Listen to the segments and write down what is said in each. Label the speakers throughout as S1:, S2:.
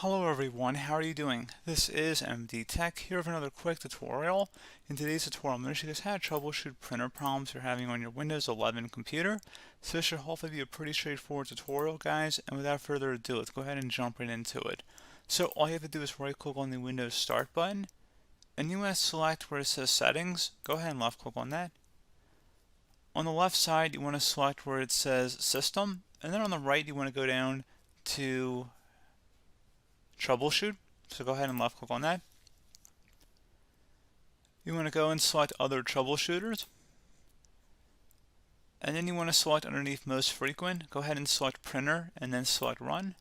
S1: Hello everyone, how are you doing? This is MD Tech here with another quick tutorial. In today's tutorial, I'm going to show you guys how to troubleshoot printer problems you're having on your Windows 11 computer. So this should hopefully be a pretty straightforward tutorial, guys, and without further ado, let's go ahead and jump right into it. So all you have to do is right click on the Windows Start button, and you want to select where it says Settings. Go ahead and left click on that. On the left side, you want to select where it says System, and then on the right, you want to go down to Troubleshoot. So go ahead and left click on that. You want to go and select Other Troubleshooters. And then you want to select underneath Most Frequent. Go ahead and select Printer and then select Run.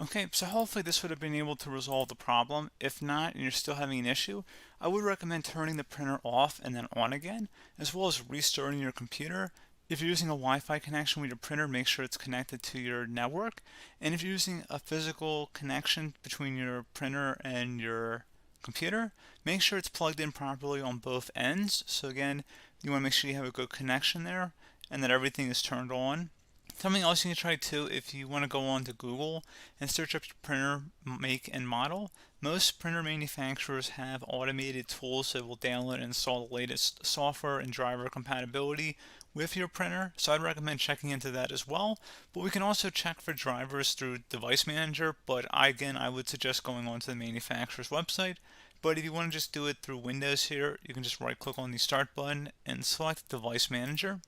S1: Okay, so hopefully this would have been able to resolve the problem. If not, and you're still having an issue, I would recommend turning the printer off and then on again, as well as restarting your computer. If you're using a Wi-Fi connection with your printer, make sure it's connected to your network. And if you're using a physical connection between your printer and your computer, make sure it's plugged in properly on both ends. So again, you want to make sure you have a good connection there and that everything is turned on. Something else you can try too, if you want to go on to Google and search up your printer make and model, most printer manufacturers have automated tools that will download and install the latest software and driver compatibility with your printer. So I'd recommend checking into that as well. But we can also check for drivers through Device Manager, but again, I would suggest going onto the manufacturer's website. But if you want to just do it through Windows here, you can just right click on the Start button and select Device Manager.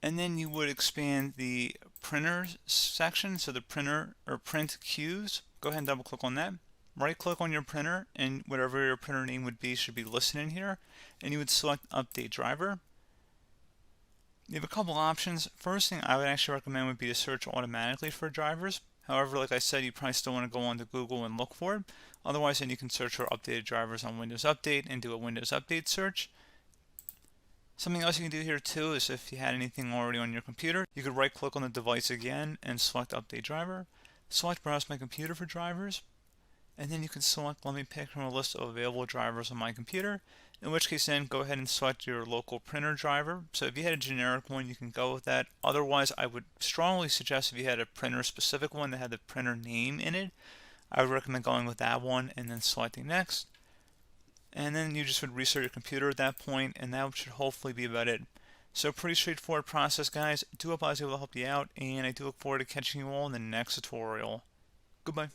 S1: And then you would expand the printer section, so the printer or print queues. Go ahead and double click on that. Right click on your printer, and whatever your printer name would be should be listed in here. And you would select Update Driver. You have a couple options. First thing I would actually recommend would be to search automatically for drivers. However, like I said, you probably still want to go on to Google and look for it. Otherwise, then you can search for updated drivers on Windows Update and do a Windows Update search. Something else you can do here too is if you had anything already on your computer, you could right click on the device again and select Update Driver. Select Browse My Computer for drivers. And then you can select Let me pick from a list of available drivers on my computer. In which case then go ahead and select your local printer driver. So if you had a generic one, you can go with that. Otherwise, I would strongly suggest if you had a printer specific one that had the printer name in it, I would recommend going with that one and then selecting Next. And then you just would restart your computer at that point, and that should hopefully be about it. So pretty straightforward process, guys. I do hope I was able to help you out, and I do look forward to catching you all in the next tutorial. Goodbye.